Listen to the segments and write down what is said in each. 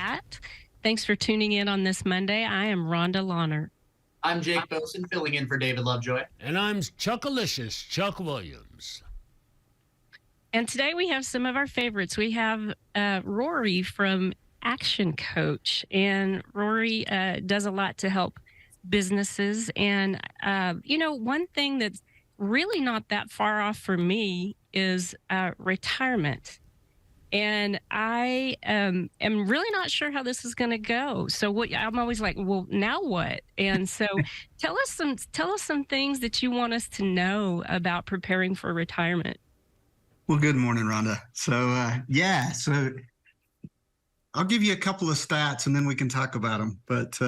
Chat. Thanks for tuning in on this Monday. I am Rhonda Lawner. I'm Jake Boson, filling in for David Lovejoy. And I'm Chuckalicious Chuck Williams. And today we have some of our favorites. We have Rory from ActionCOACH, and Rory does a lot to help businesses. And, one thing that's really not that far off for me is retirement. And I am really not sure how this is going to go. So I'm always like, well, now what? And so tell us some things that you want us to know about preparing for retirement. Well, good morning, Rhonda. So I'll give you a couple of stats and then we can talk about them. But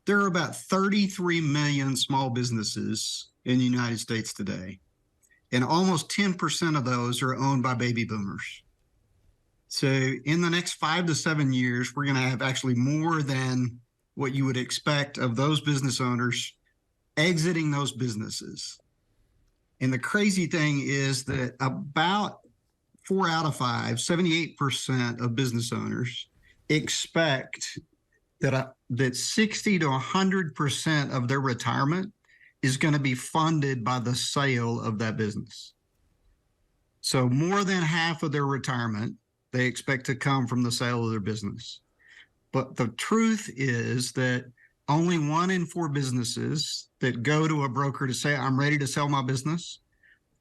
there are about 33 million small businesses in the United States today, and almost 10% of those are owned by baby boomers. So in the next 5 to 7 years, we're going to have actually more than what you would expect of those business owners exiting those businesses. And the crazy thing is that about 4 out of 5, 78% of business owners expect that 60 to 100% of their retirement is going to be funded by the sale of that business. So more than half of their retirement they expect to come from the sale of their business. But the truth is that only 1 in 4 businesses that go to a broker to say, I'm ready to sell my business,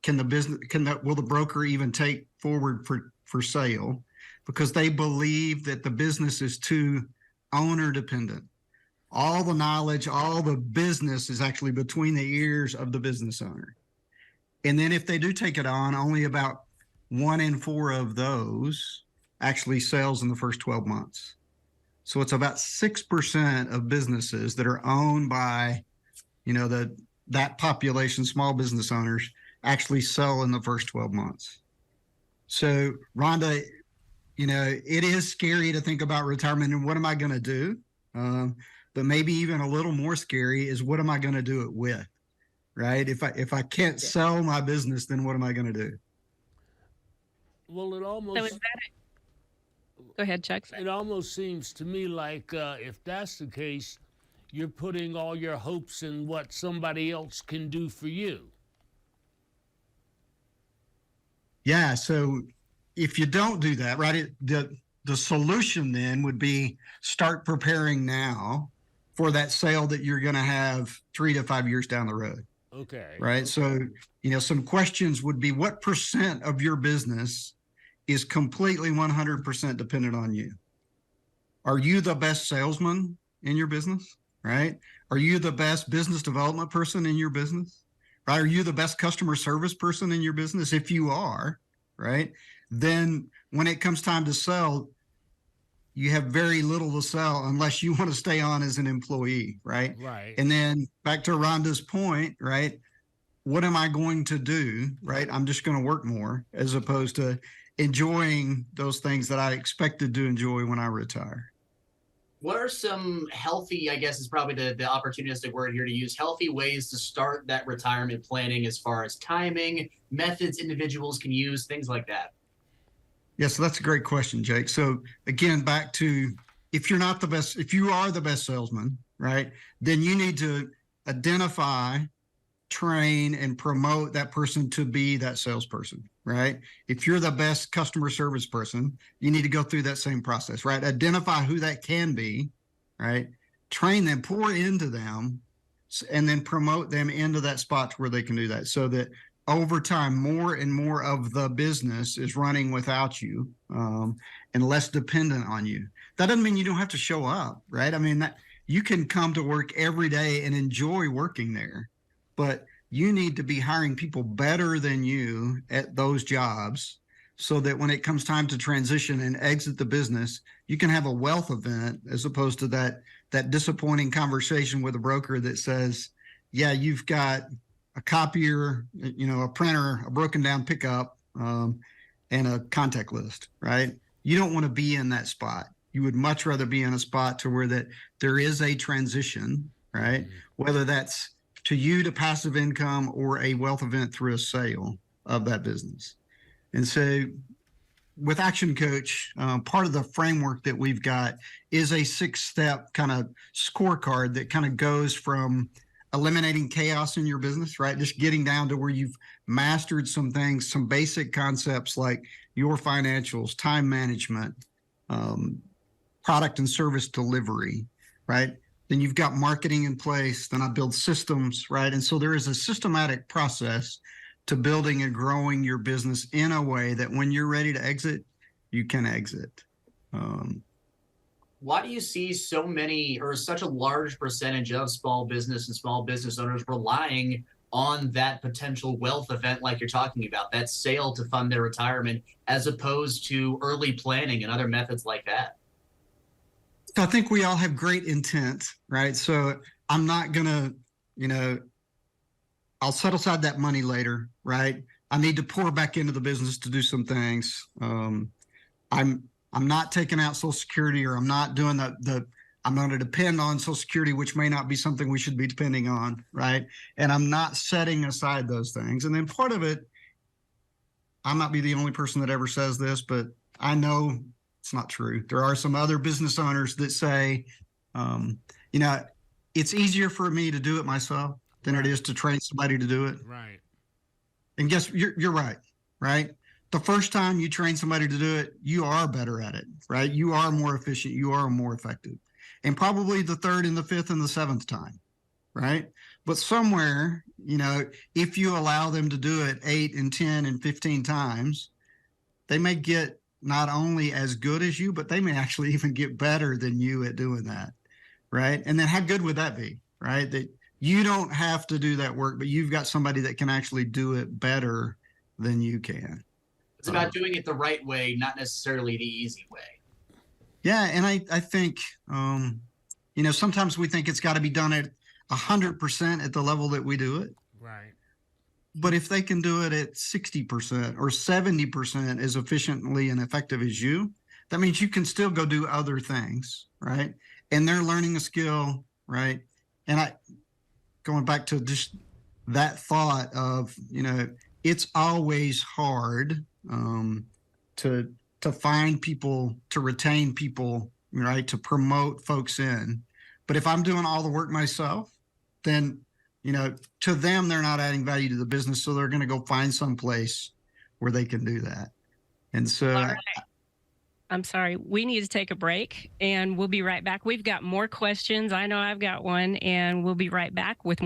will the broker even take forward for sale, because they believe that the business is too owner dependent. All the knowledge, all the business is actually between the ears of the business owner. And then if they do take it on, only about 1 in 4 of those actually sells in the first 12 months. So it's about 6% of businesses that are owned by, that population, small business owners, actually sell in the first 12 months. So Rhonda, it is scary to think about retirement and what am I going to do? But maybe even a little more scary is what am I going to do it with, right? If I can't sell my business, then what am I going to do? Well, it almost... So is that it? Go ahead, Chuck. It almost seems to me like if that's the case, you're putting all your hopes in what somebody else can do for you. Yeah, so if you don't do that, right, the solution then would be start preparing now for that sale that you're going to have 3 to 5 years down the road. Okay. Right. Okay. So, some questions would be, what % of your business is completely 100% dependent on you? Are you the best salesman in your business? Right? Are you the best business development person in your business? Right? Are you the best customer service person in your business? If you are, right, then when it comes time to sell, you have very little to sell unless you want to stay on as an employee, right? Right. And then back to Rhonda's point, right? What am I going to do, right? I'm just going to work more as opposed to enjoying those things that I expected to enjoy when I retire. What are some healthy, I guess is probably the opportunistic word here to use, healthy ways to start that retirement planning as far as timing, methods individuals can use, things like that? Yeah, so that's a great question, Jake. So again, back to if you are the best salesman, right, then you need to identify, train, and promote that person to be that salesperson, right? If you're the best customer service person, you need to go through that same process, right? Identify who that can be, right? Train them, pour into them, and then promote them into that spot where they can do that, so that over time, more and more of the business is running without you, and less dependent on you. That doesn't mean you don't have to show up, right? I mean, that you can come to work every day and enjoy working there, but you need to be hiring people better than you at those jobs, so that when it comes time to transition and exit the business, you can have a wealth event, as opposed to that disappointing conversation with a broker that says, yeah, you've got a copier, a printer, a broken down pickup, and a contact list, right? You don't want to be in that spot. You would much rather be in a spot to where that there is a transition, right? Mm-hmm. Whether that's to you to passive income or a wealth event through a sale of that business. And so with Action Coach, part of the framework that we've got is a 6-step kind of scorecard that kind of goes from eliminating chaos in your business, right? Just getting down to where you've mastered some things, some basic concepts like your financials, time management, product and service delivery, right? Then you've got marketing in place. Then I build systems, right? And so there is a systematic process to building and growing your business in a way that when you're ready to exit, you can exit. Why do you see so many or such a large percentage of small business and small business owners relying on that potential wealth event like you're talking about, that sale to fund their retirement, as opposed to early planning and other methods like that? I think we all have great intent, right? So I'm not going to, I'll set aside that money later, right? I need to pour back into the business to do some things. I'm not taking out Social Security, or I'm not doing I'm going to depend on Social Security, which may not be something we should be depending on, right? And I'm not setting aside those things. And then part of it, I might be the only person that ever says this, but I know it's not true. There are some other business owners that say, it's easier for me to do it myself than it is to train somebody to do it. Right. And guess you're right, right? The first time you train somebody to do it, you are better at it, right? You are more efficient. You are more effective. And probably the third and the fifth and the seventh time, right? But somewhere, if you allow them to do it 8 and 10 and 15 times, they may get not only as good as you, but they may actually even get better than you at doing that, right? And then how good would that be, right? That you don't have to do that work, but you've got somebody that can actually do it better than you can. It's about doing it the right way, not necessarily the easy way. Yeah, and I think, sometimes we think it's got to be done at 100% at the level that we do it. Right. But if they can do it at 60% or 70% as efficiently and effective as you, that means you can still go do other things, right? And they're learning a skill, right? And going back to just that thought of, it's always hard to find people, to retain people, right? To promote folks in. But if I'm doing all the work myself, then, to them, they're not adding value to the business. So they're going to go find some place where they can do that. And so right. I'm sorry. We need to take a break, and we'll be right back. We've got more questions. I know I've got one, and we'll be right back with